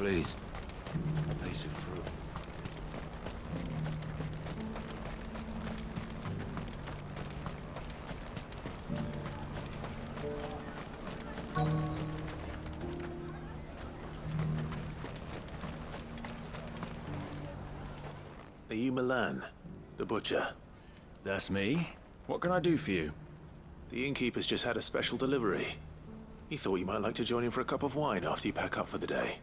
Please. A piece of fruit. Are you Milan, the butcher? That's me. What can I do for you? The innkeeper's just had a special delivery. He thought you might like to join him for a cup of wine after you pack up for the day.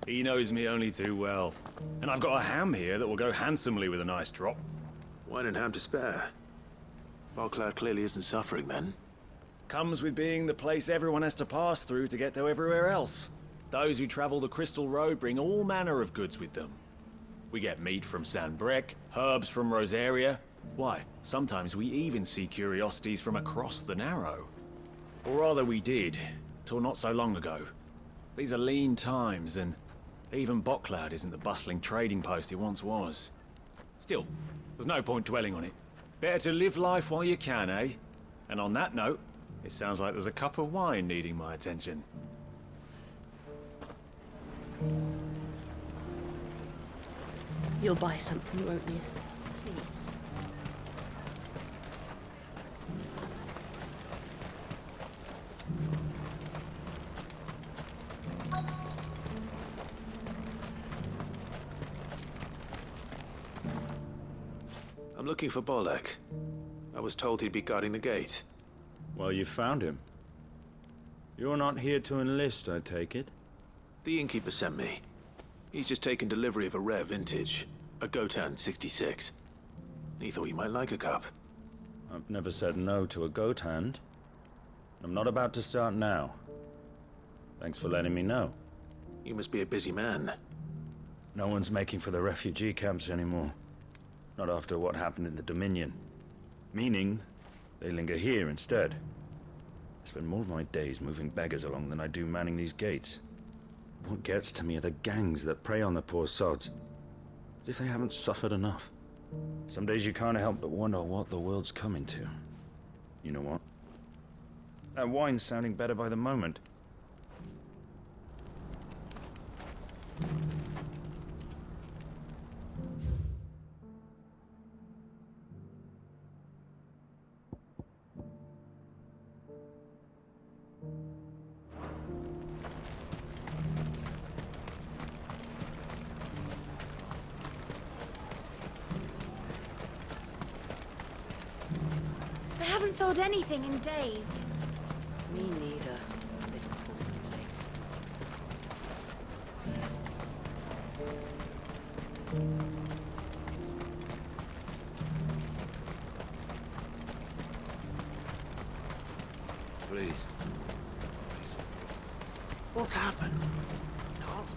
He knows me only too well. And I've got a ham here that will go handsomely with a nice drop. Wine and ham to spare. Barclad clearly isn't suffering then. Comes with being the place everyone has to pass through to get to everywhere else. Those who travel the Crystal Road bring all manner of goods with them. We get meat from Sanbrec, herbs from Rosaria. Why, sometimes we even see curiosities from across the Narrow. Or rather we did, till not so long ago. These are lean times, and even Barclad isn't the bustling trading post it once was. Still, there's no point dwelling on it. Better to live life while you can, eh? And on that note, it sounds like there's a cup of wine needing my attention. You'll buy something, won't you? Please. I'm looking for Bolek. I was told he'd be guarding the gate. Well, you found him. You're not here to enlist, I take it? The innkeeper sent me. He's just taken delivery of a rare vintage, a Gotan 66. He thought you might like a cup. I've never said no to a goat hand. I'm not about to start now. Thanks for letting me know. You must be a busy man. No one's making for the refugee camps anymore. Not after what happened in the Dominion. Meaning, they linger here instead. I spend more of my days moving beggars along than I do manning these gates. What gets to me are the gangs that prey on the poor sods. As if they haven't suffered enough. Some days you can't help but wonder what the world's coming to. You know what? That wine's sounding better by the moment. I haven't sold anything in days. Me neither. Please. What's happened? Can't.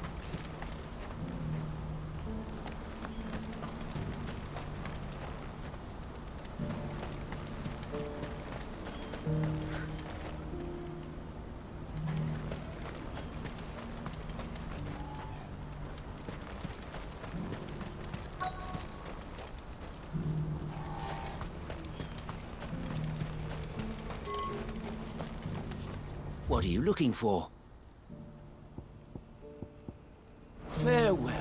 What are you looking for? Farewell.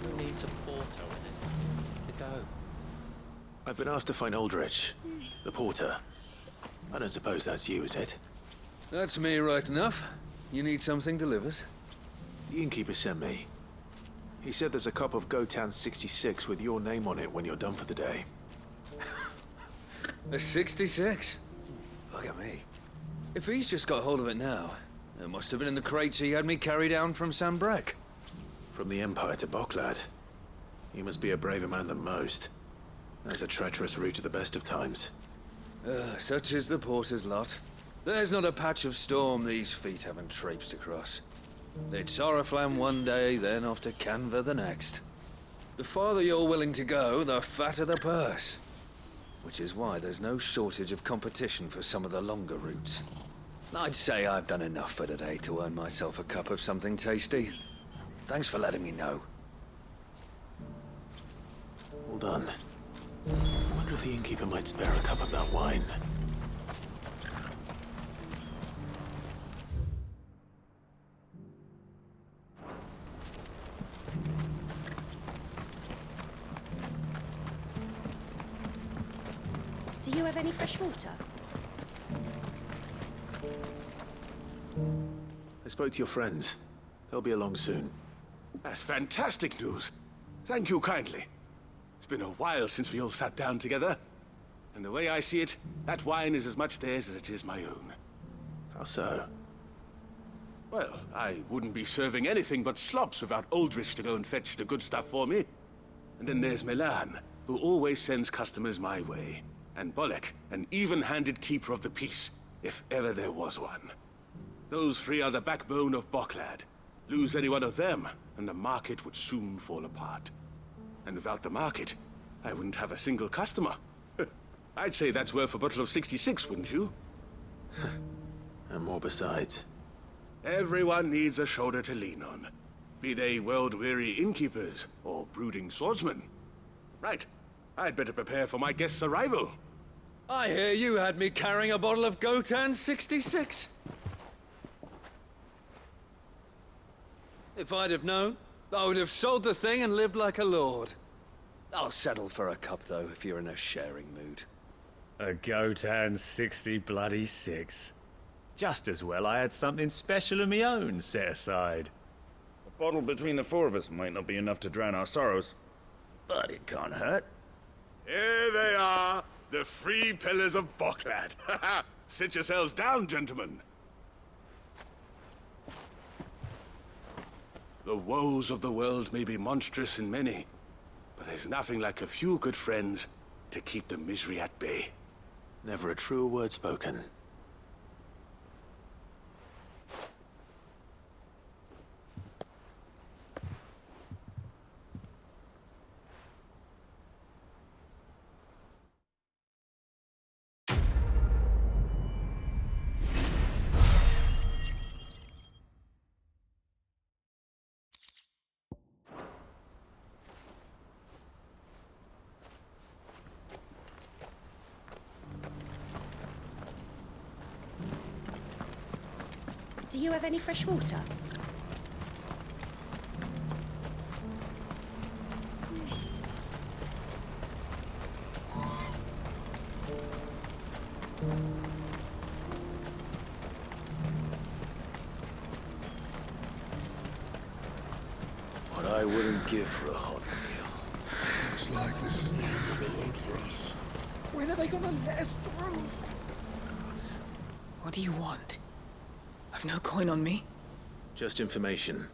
Who needs a porter when there's to go? I've been asked to find Aldrich, the porter. I don't suppose that's you, is it? That's me right enough. You need something delivered? The innkeeper sent me. He said there's a cup of Gotan 66 with your name on it when you're done for the day. A 66? Look at me. If he's just got hold of it now, it must have been in the crates he had me carry down from Sanbrec. From the Empire to Barclad. You must be a braver man than most. That's a treacherous route at the best of times. Such is the porter's lot. There's not a patch of storm these feet haven't traipsed across. It's Oriflamme one day, then off to Canva the next. The farther you're willing to go, the fatter the purse. which is why there's no shortage of competition for some of the longer routes. I'd say I've done enough for today to earn myself a cup of something tasty. Thanks for letting me know. All done. I wonder if the innkeeper might spare a cup of that wine. Do you have any fresh water? I spoke to your friends. They'll be along soon. That's fantastic news. Thank you kindly. It's been a while since we all sat down together. And the way I see it, that wine is as much theirs as it is my own. How so? Well, I wouldn't be serving anything but slops without Aldrich to go and fetch the good stuff for me. And then there's Milan, who always sends customers my way. And Bolek, an even-handed keeper of the peace, if ever there was one. Those three are the backbone of Boklad. Lose any one of them, and the market would soon fall apart. And without the market, I wouldn't have a single customer. I'd say that's worth a bottle of 66, wouldn't you? And more besides. Everyone needs a shoulder to lean on. Be they world-weary innkeepers or brooding swordsmen. Right. I'd better prepare for my guest's arrival. I hear you had me carrying a bottle of Gotan 66. If I'd have known, I would have sold the thing and lived like a lord. I'll settle for a cup, though, if you're in a sharing mood. A Gotan 66. Just as well I had something special of my own set aside. A bottle between the four of us might not be enough to drown our sorrows, but it can't hurt. Here they are, the three pillars of Boklad. Sit yourselves down, gentlemen. The woes of the world may be monstrous in many, but there's nothing like a few good friends to keep the misery at bay. Never a truer word spoken. Do you have any fresh water? What I wouldn't give for a hot meal. Looks like this is the end of the road for us. When are they gonna let us through? What do you want? I've no coin on me. Just information.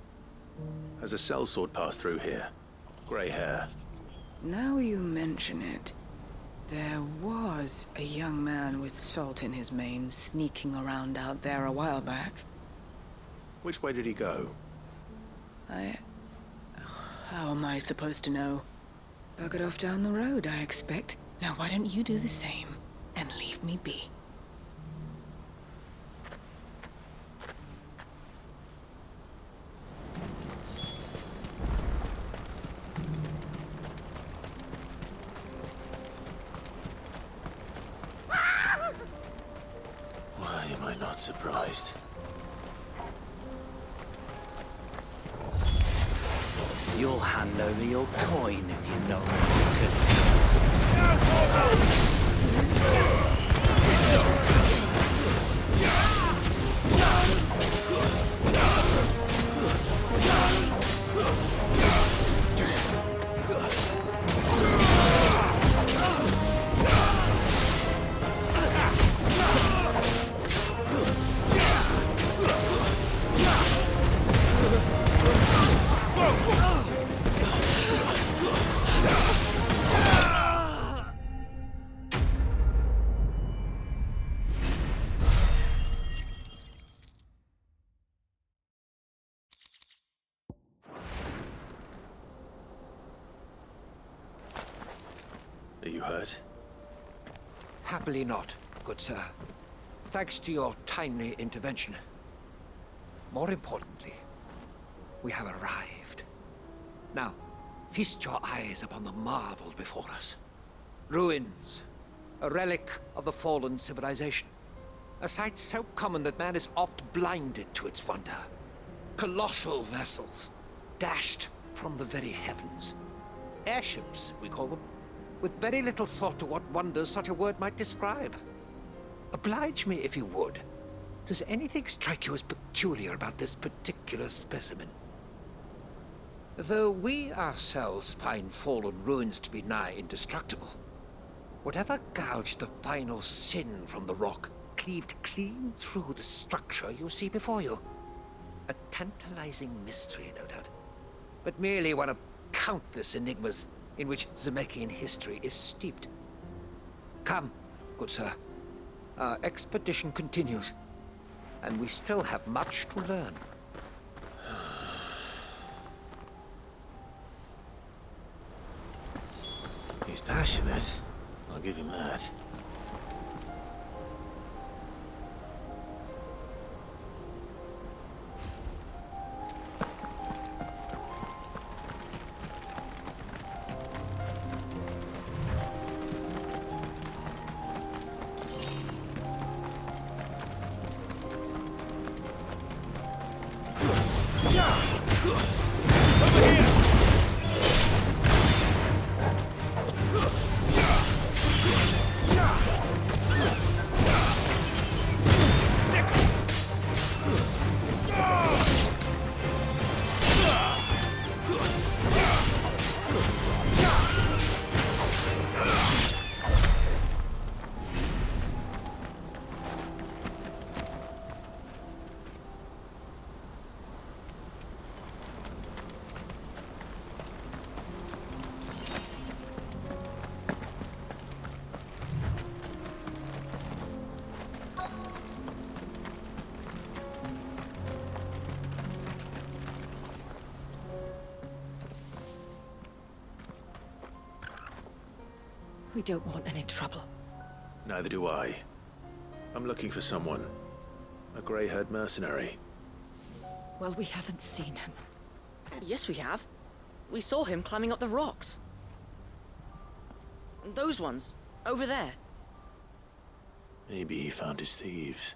Has a sellsword passed through here? Grey hair. Now you mention it, there was a young man with salt in his mane sneaking around out there a while back. Which way did he go? How am I supposed to know? Buggered off down the road, I expect. Now why don't you do the same and leave me be? Why am I not surprised? You'll hand over your coin if you know what Are you hurt? Happily not, good sir. Thanks to your timely intervention. More importantly, we have arrived. Now, feast your eyes upon the marvel before us. Ruins, a relic of the fallen civilization. A sight so common that man is oft blinded to its wonder. Colossal vessels, dashed from the very heavens. Airships, we call them, with very little thought to what wonders such a word might describe. Oblige me if you would. Does anything strike you as peculiar about this particular specimen? Though we ourselves find fallen ruins to be nigh indestructible, whatever gouged the final sin from the rock cleaved clean through the structure you see before you. A tantalizing mystery, no doubt, but merely one of countless enigmas in which Zemeckis history is steeped. Come, good sir. Our expedition continues, and we still have much to learn. He's passionate. I'll give him that. We don't want any trouble. Neither do I. I'm looking for someone. A grey-haired mercenary. Well, we haven't seen him. Yes, we have. We saw him climbing up the rocks. Those ones, over there. Maybe he found his thieves.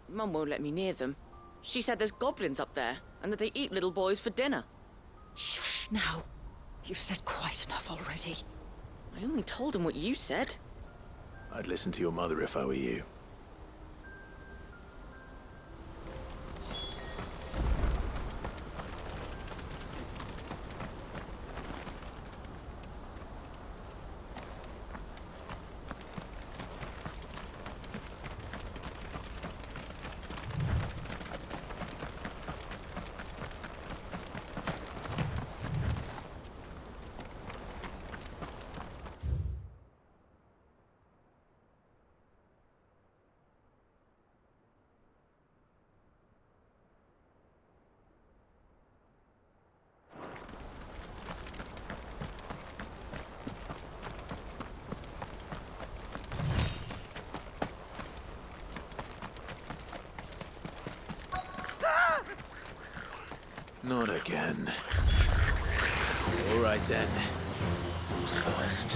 Mum won't let me near them. She said there's goblins up there, and that they eat little boys for dinner. Shush now. You've said quite enough already. I only told him what you said. I'd listen to your mother if I were you. Not again. All right then. Who's first?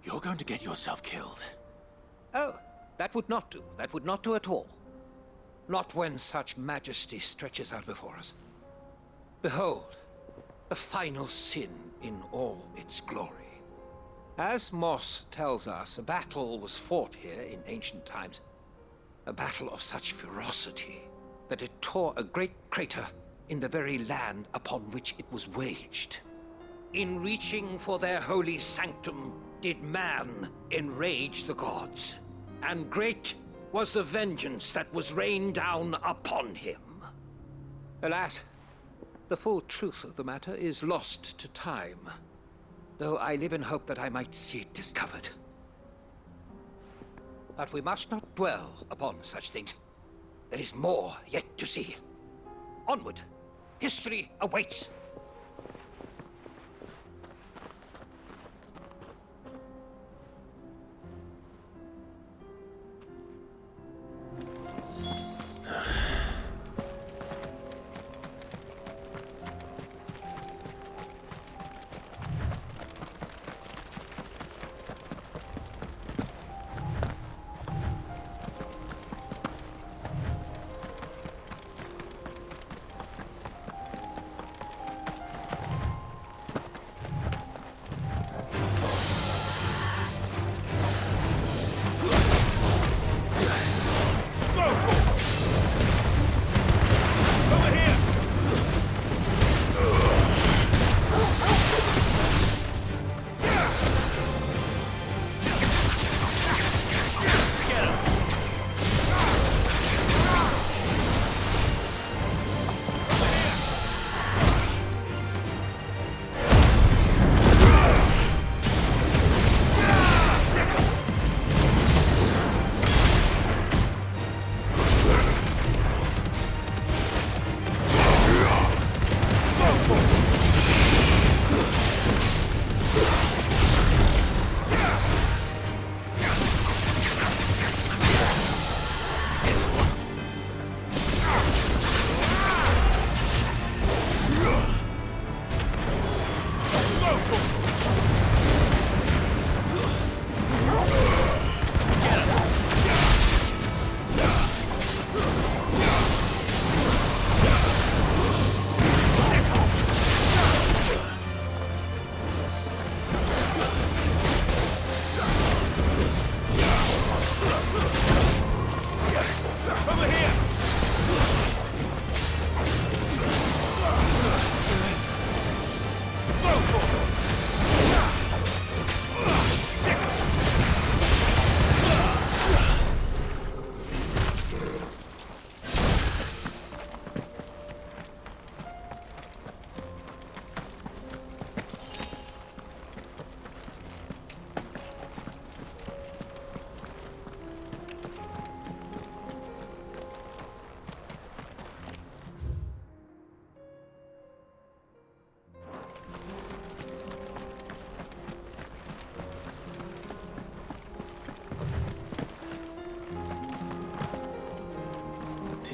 You're going to get yourself killed. Oh, that would not do. That would not do at all. Not when such majesty stretches out before us. Behold, the final sin in all its glory. As Moss tells us, a battle was fought here in ancient times. A battle of such ferocity that it tore a great crater in the very land upon which it was waged. In reaching for their holy sanctum, did man enrage the gods, and great was the vengeance that was rained down upon him. Alas, the full truth of the matter is lost to time, though I live in hope that I might see it discovered. But we must not dwell upon such things. There is more yet to see. Onward! History awaits!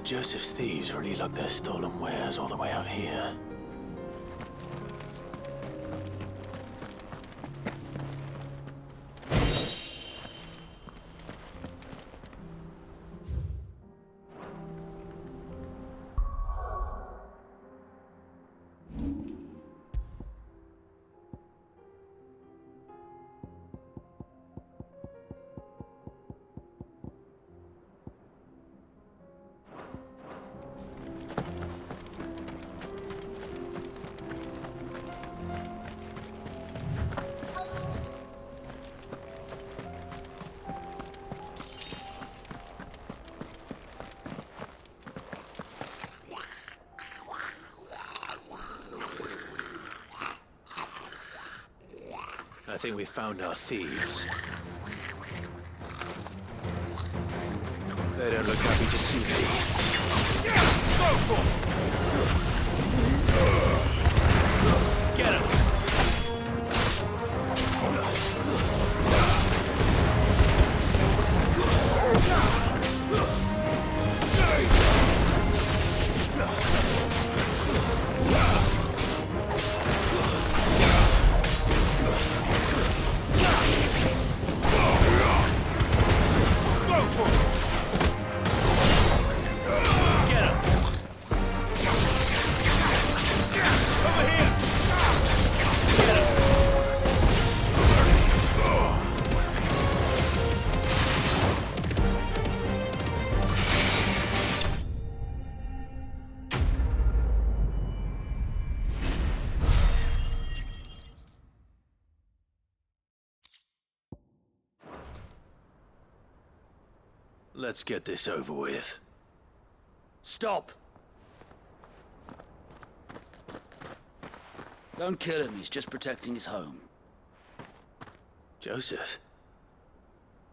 Joseph's thieves really lug their stolen wares all the way out here. I think we found our thieves. They don't look happy to see me. Get him! Let's get this over with. Stop! Don't kill him, he's just protecting his home. Joseph?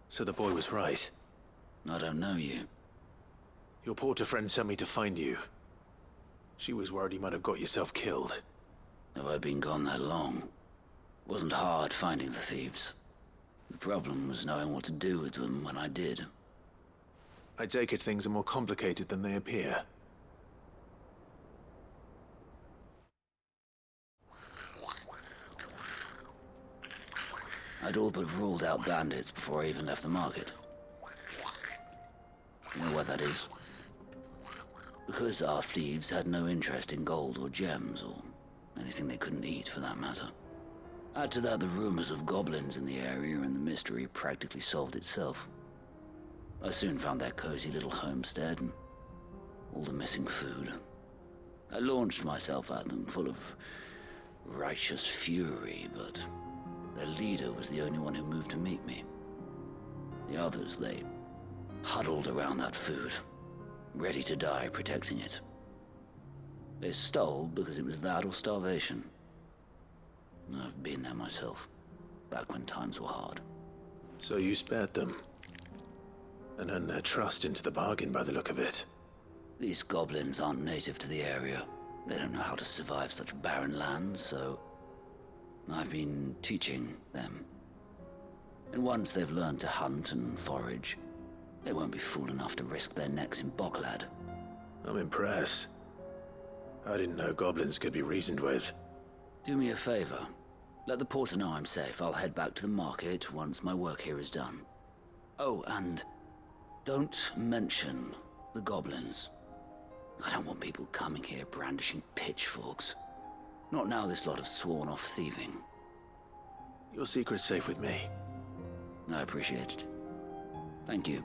So the boy was right. I don't know you. Your porter friend sent me to find you. She was worried you might have got yourself killed. Have I been gone that long? Wasn't hard finding the thieves. The problem was knowing what to do with them when I did. I take it things are more complicated than they appear. I'd all but ruled out bandits before I even left the market. You know what that is? Because our thieves had no interest in gold or gems, or anything they couldn't eat for that matter. Add to that the rumors of goblins in the area, and the mystery practically solved itself. I soon found their cozy little homestead, and all the missing food. I launched myself at them, full of righteous fury, but their leader was the only one who moved to meet me. The others, they huddled around that food, ready to die protecting it. They stole because it was that or starvation. I've been there myself, back when times were hard. So you spared them? And earned their trust into the bargain by the look of it. These goblins aren't native to the area. They don't know how to survive such barren lands, so I've been teaching them. And once they've learned to hunt and forage, they won't be fool enough to risk their necks in Boklad. I'm impressed. I didn't know goblins could be reasoned with. Do me a favor. Let the porter know I'm safe. I'll head back to the market once my work here is done. Oh, and don't mention the goblins. I don't want people coming here brandishing pitchforks. Not now this lot have sworn off thieving. Your secret's safe with me. I appreciate it. Thank you.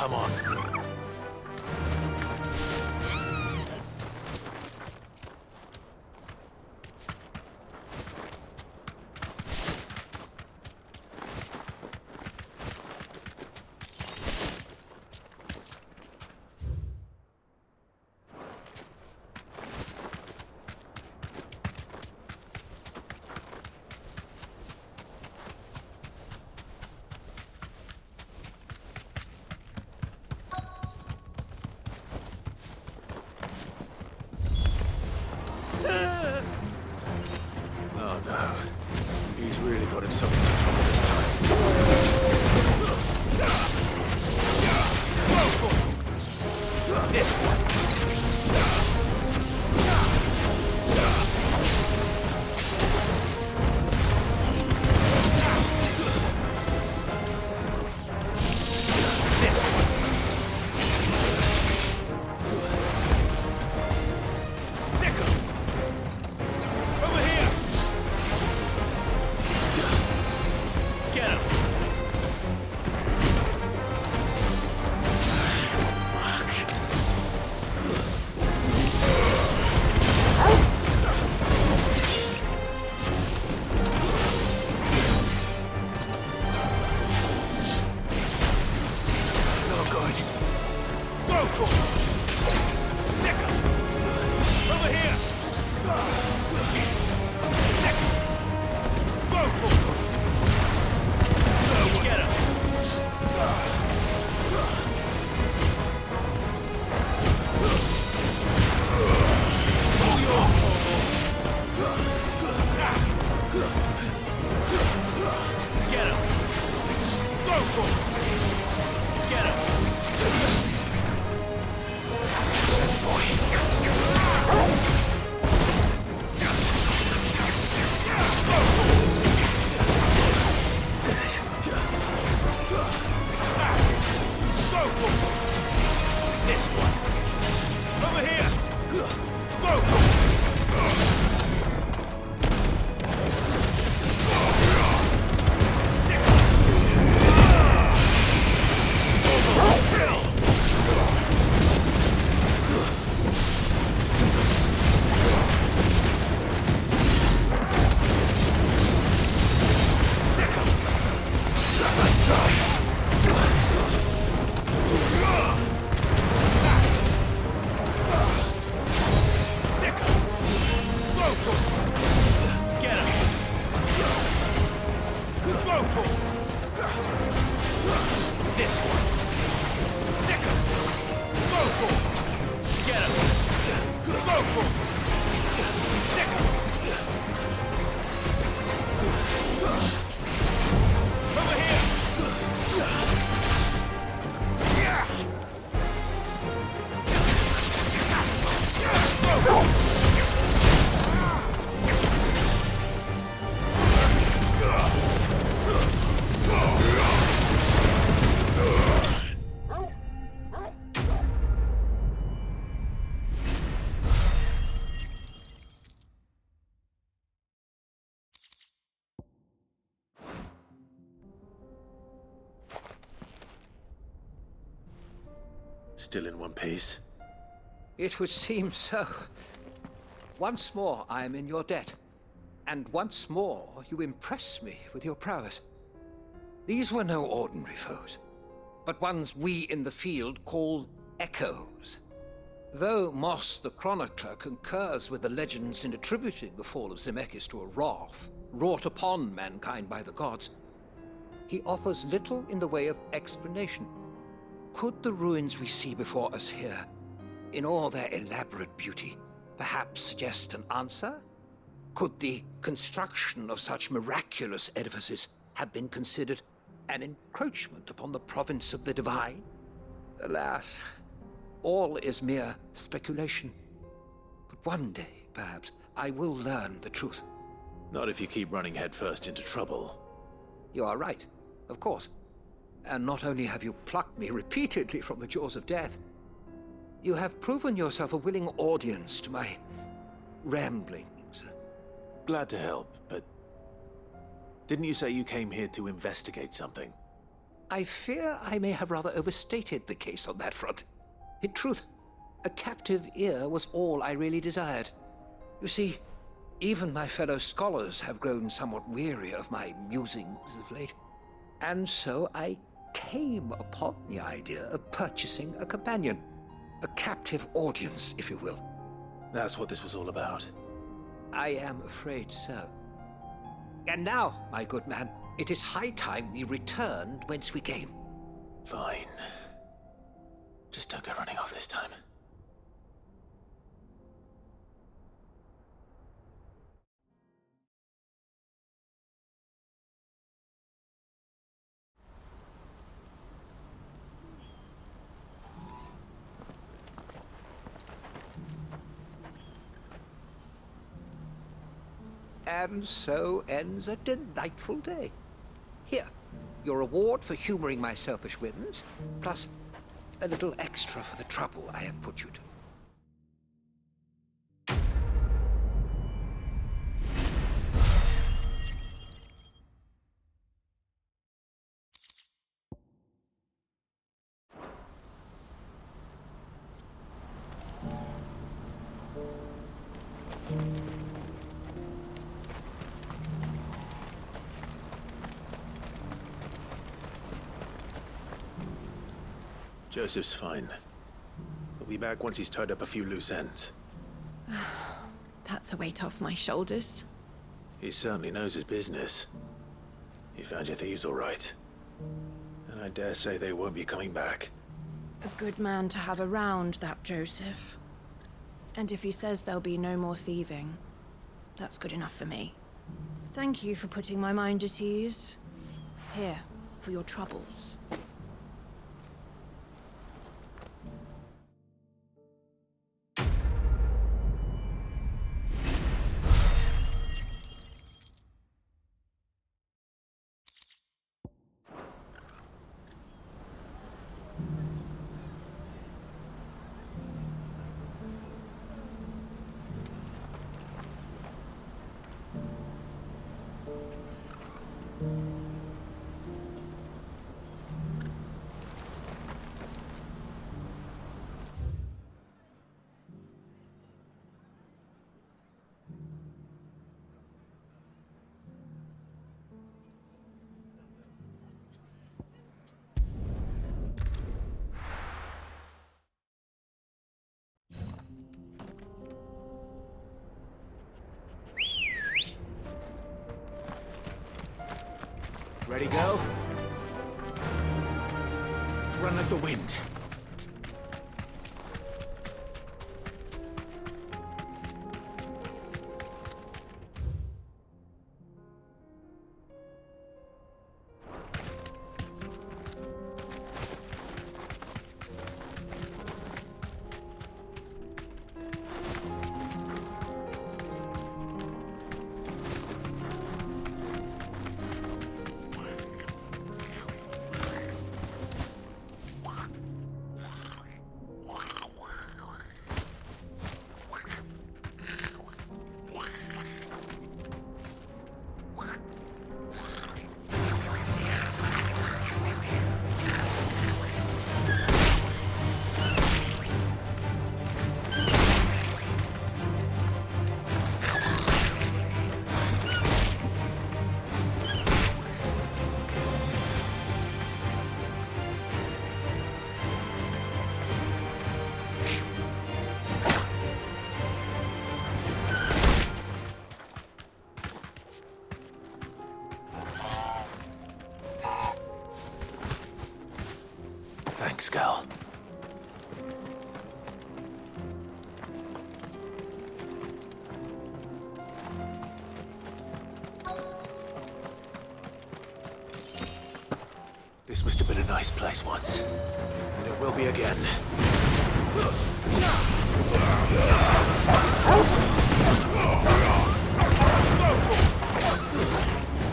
Come on. Over here! Get him! Get him! Go for it! Get him! That's boy. Go for it! This one. Over here! Go for it! Still in one piece? It would seem so. Once more I am in your debt. And once more you impress me with your prowess. These were no ordinary foes, but ones we in the field call echoes. Though Moss the Chronicler concurs with the legends in attributing the fall of Zemeckis to a wrath wrought upon mankind by the gods, he offers little in the way of explanation. Could the ruins we see before us here, in all their elaborate beauty, perhaps suggest an answer? Could the construction of such miraculous edifices have been considered an encroachment upon the province of the divine? Alas, all is mere speculation. But one day, perhaps, I will learn the truth. Not if you keep running headfirst into trouble. You are right, of course. And not only have you plucked me repeatedly from the jaws of death, you have proven yourself a willing audience to my ramblings. Glad to help, but didn't you say you came here to investigate something? I fear I may have rather overstated the case on that front. In truth, a captive ear was all I really desired. You see, even my fellow scholars have grown somewhat weary of my musings of late. And so I came upon the idea of purchasing a companion. A captive audience, if you will. That's what this was all about. I am afraid so. And now, my good man, it is high time we returned whence we came. Fine. Just don't go running off this time. And so ends a delightful day. Here, your reward for humoring my selfish whims, plus a little extra for the trouble I have put you to. Joseph's fine. He'll be back once he's tied up a few loose ends. That's a weight off my shoulders. He certainly knows his business. You found your thieves all right. And I dare say they won't be coming back. A good man to have around, that Joseph. And if he says there'll be no more thieving, that's good enough for me. Thank you for putting my mind at ease. Here, for your troubles. Ready, go? Run like the wind. Thanks, Gal. This must have been a nice place once, and it will be again.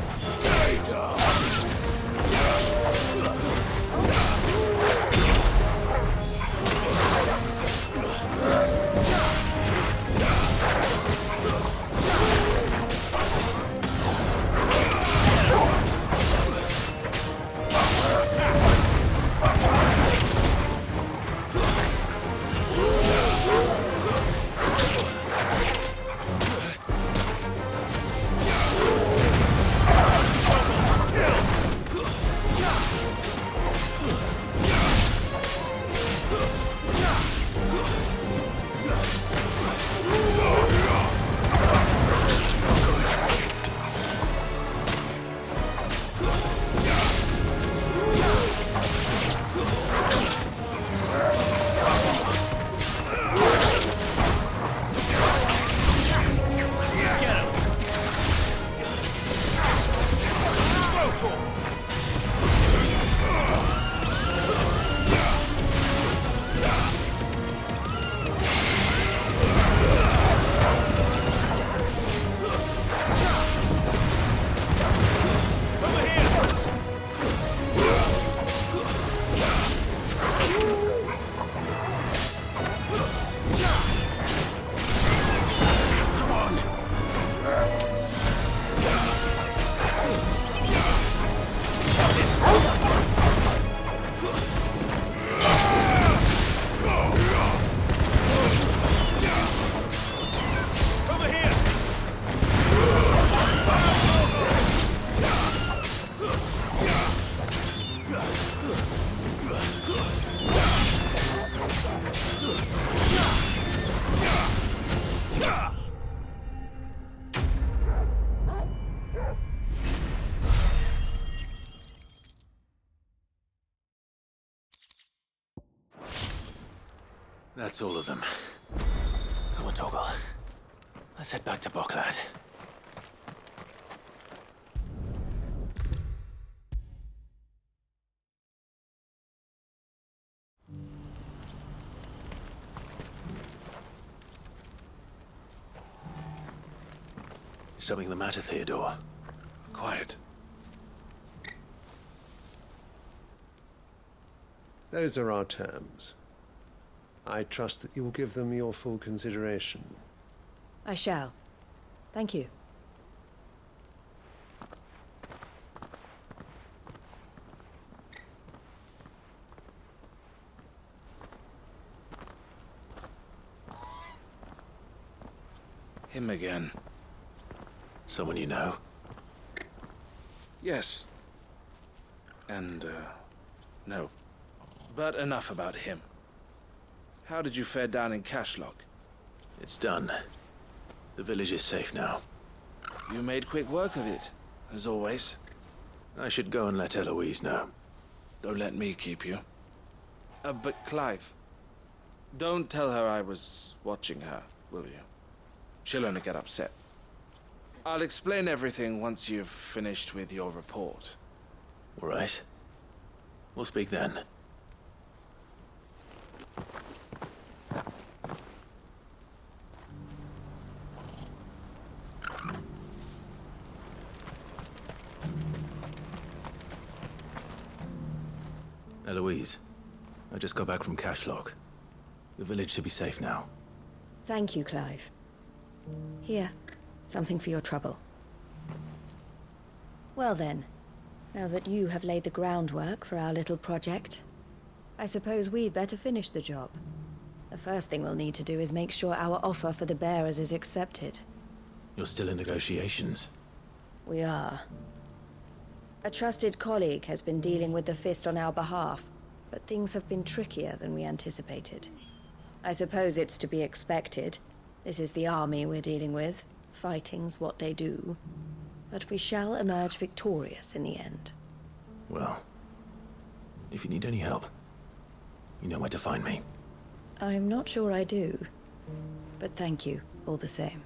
Stay down. That's all of them. Come on, Torgal. Let's head back to Boklad. Is something the matter, Theodore? Quiet. Those are our terms. I trust that you will give them your full consideration. I shall. Thank you. Him again. Someone you know? Yes. And, no. But enough about him. How did you fare down in Cashlock? It's done. The village is safe now. You made quick work of it, as always. I should go and let Eloise know. Don't let me keep you. But Clive, don't tell her I was watching her, will you? She'll only get upset. I'll explain everything once you've finished with your report. All right. We'll speak then. Eloise, I just got back from Cashlock. The village should be safe now. Thank you, Clive. Here, something for your trouble. Well then, now that you have laid the groundwork for our little project, I suppose we'd better finish the job. The first thing we'll need to do is make sure our offer for the bearers is accepted. You're still in negotiations? We are. A trusted colleague has been dealing with the Fist on our behalf, but things have been trickier than we anticipated. I suppose it's to be expected. This is the army we're dealing with. Fighting's what they do. But we shall emerge victorious in the end. Well, if you need any help, you know where to find me. I'm not sure I do, but thank you all the same.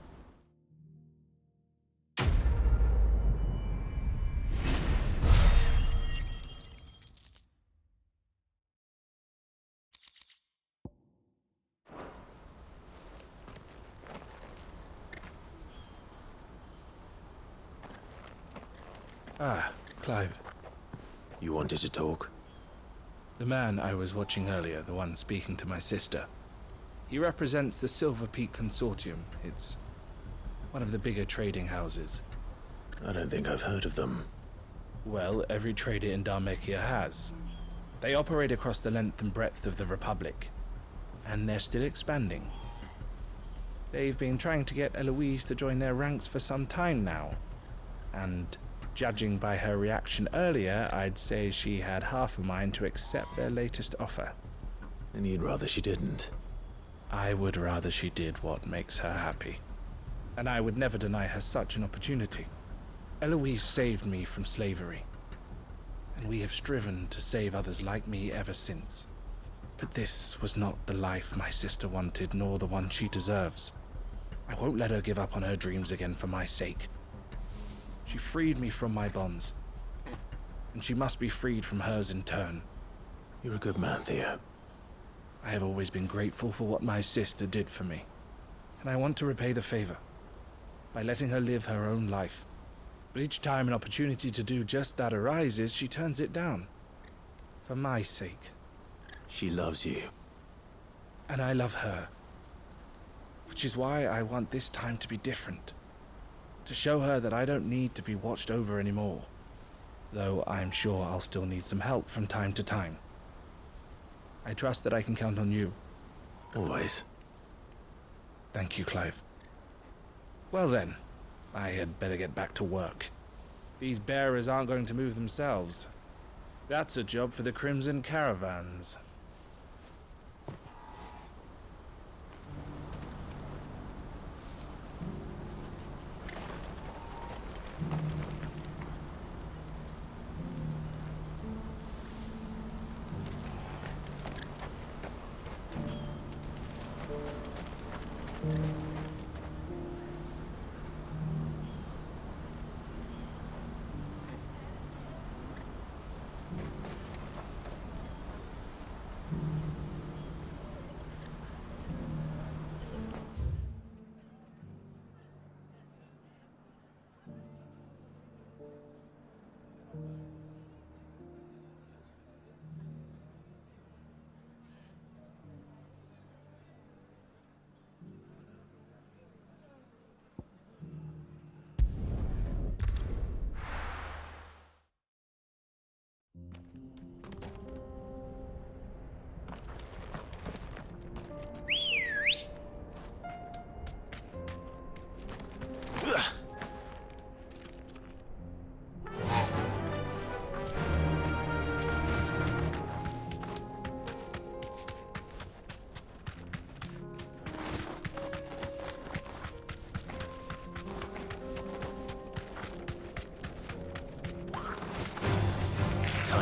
Ah, Clive. You wanted to talk? The man I was watching earlier, the one speaking to my sister. He represents the Silver Peak Consortium. It's one of the bigger trading houses. I don't think I've heard of them. Well, every trader in Dharmekia has. They operate across the length and breadth of the Republic. And they're still expanding. They've been trying to get Eloise to join their ranks for some time now. And judging by her reaction earlier, I'd say she had half a mind to accept their latest offer. And you'd rather she didn't? I would rather she did what makes her happy. And I would never deny her such an opportunity. Eloise saved me from slavery. And we have striven to save others like me ever since. But this was not the life my sister wanted, nor the one she deserves. I won't let her give up on her dreams again for my sake. She freed me from my bonds, and she must be freed from hers in turn. You're a good man, Theo. I have always been grateful for what my sister did for me, and I want to repay the favor by letting her live her own life. But each time an opportunity to do just that arises, she turns it down. For my sake. She loves you. And I love her. Which is why I want this time to be different. To show her that I don't need to be watched over anymore. Though I'm sure I'll still need some help from time to time. I trust that I can count on you. Always. Thank you, Clive. Well then, I had better get back to work. These bearers aren't going to move themselves. That's a job for the Crimson Caravans. Time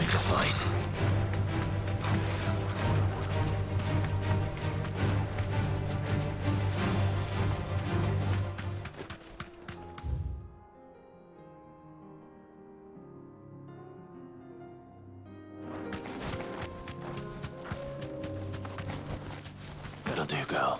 to fight. That'll do, girl.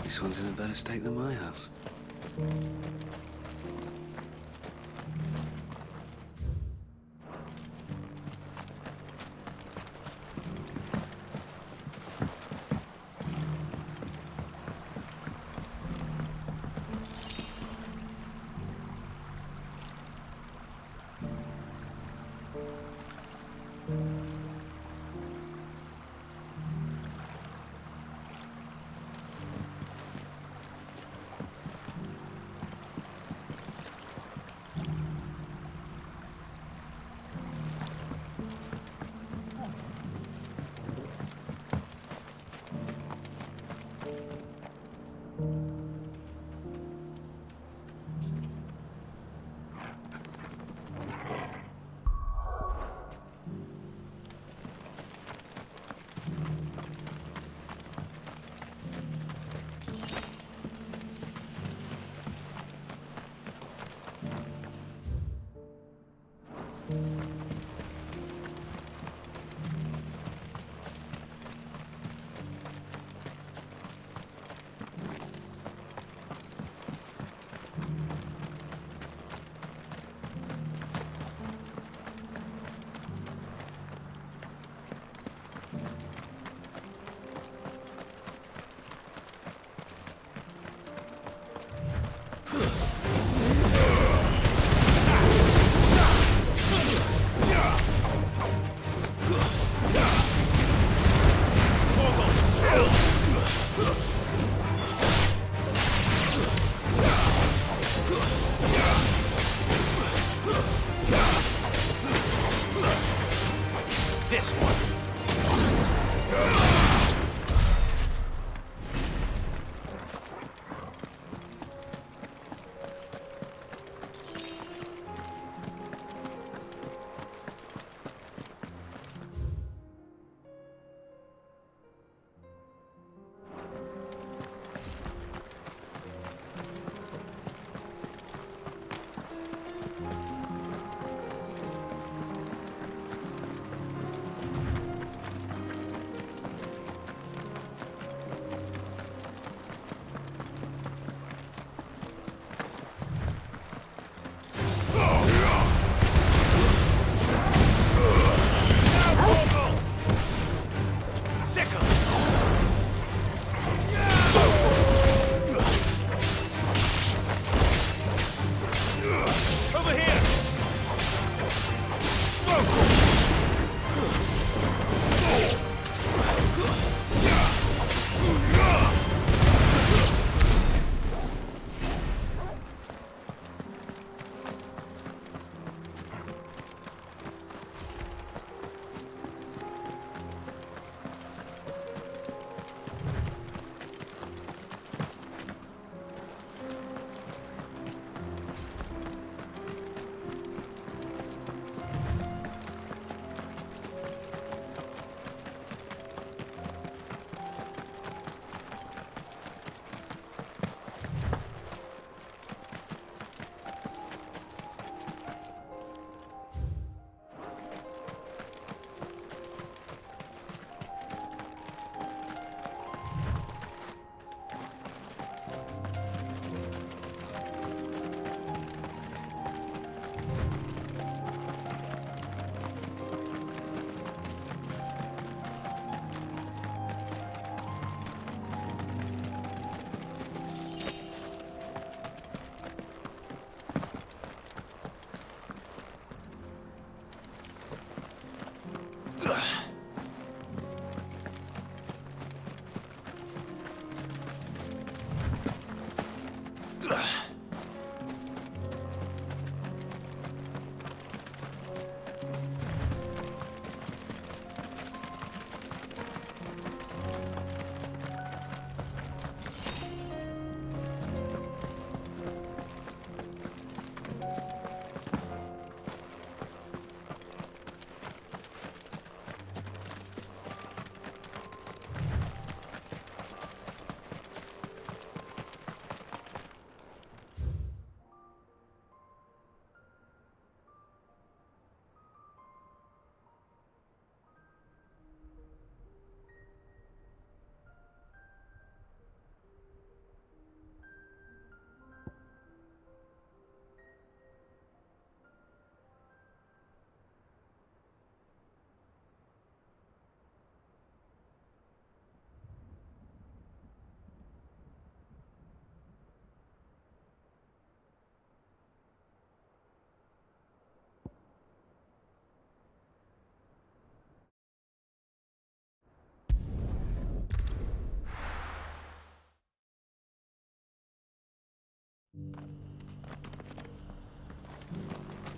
This one's in a better state than my house.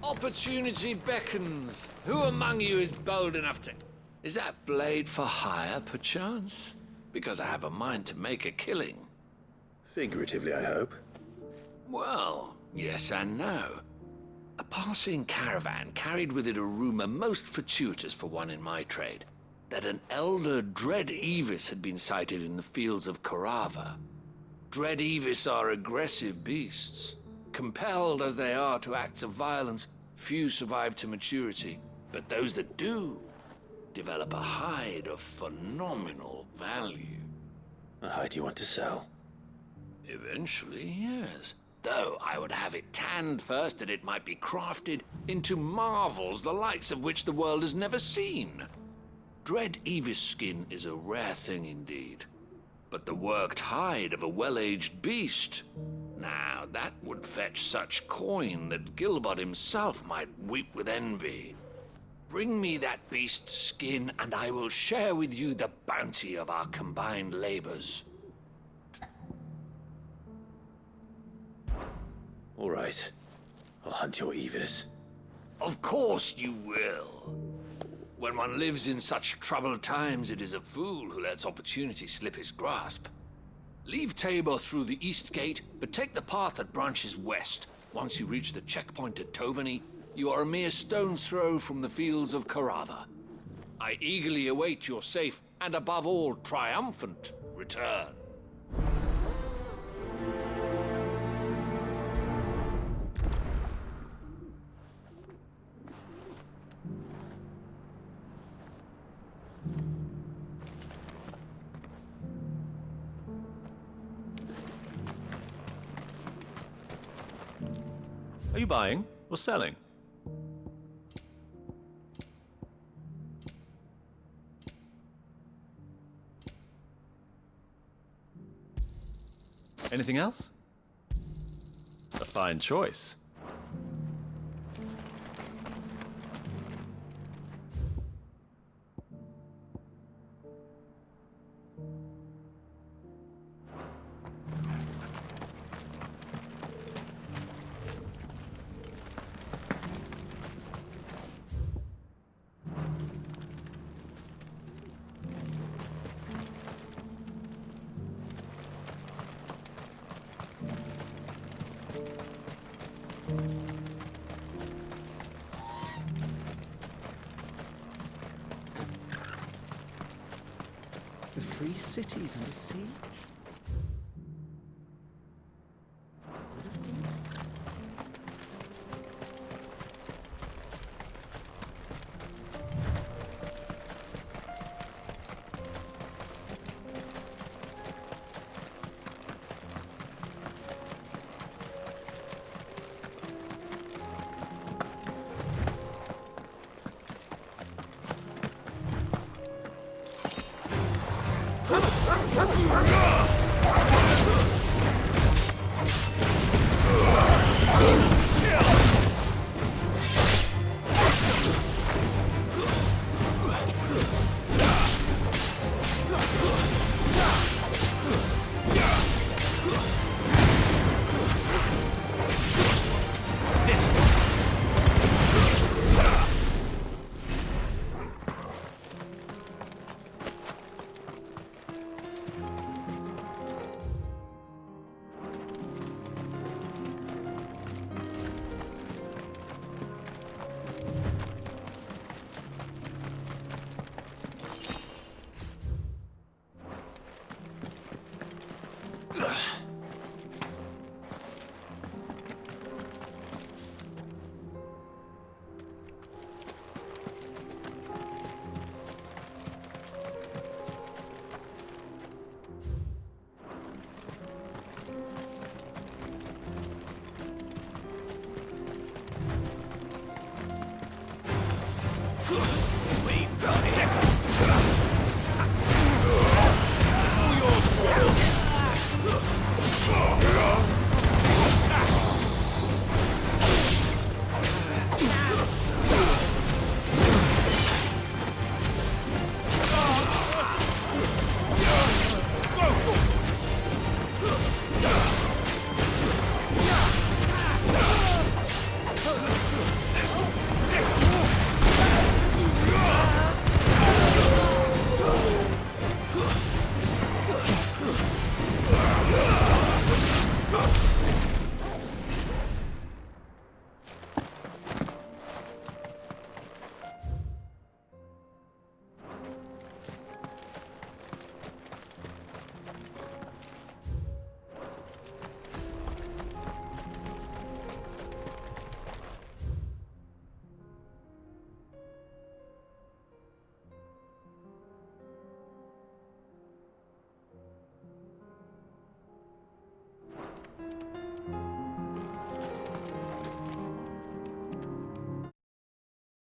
Opportunity beckons. Who among you is bold enough to... Is that blade for hire, perchance? Because I have a mind to make a killing. Figuratively, I hope. Well, yes and no. A passing caravan carried with it a rumor most fortuitous for one in my trade, that an elder Dread Evis had been sighted in the fields of Carava. Dread Evis are aggressive beasts. Compelled as they are to acts of violence, few survive to maturity, but those that do develop a hide of phenomenal value. A hide you want to sell? Eventually, yes. Though I would have it tanned first that it might be crafted into marvels the likes of which the world has never seen. Dread Evis skin is a rare thing indeed. But the worked hide of a well-aged beast, now that would fetch such coin that Gilbert himself might weep with envy. Bring me that beast's skin, and I will share with you the bounty of our combined labors. All right. I'll hunt your Evis. Of course you will. When one lives in such troubled times, it is a fool who lets opportunity slip his grasp. Leave Tabor through the east gate, but take the path that branches west. Once you reach the checkpoint at Tovany, you are a mere stone's throw from the fields of Carava. I eagerly await your safe, and above all, triumphant return. Are you buying or selling? Anything else? A fine choice. The free cities under sea? Come on!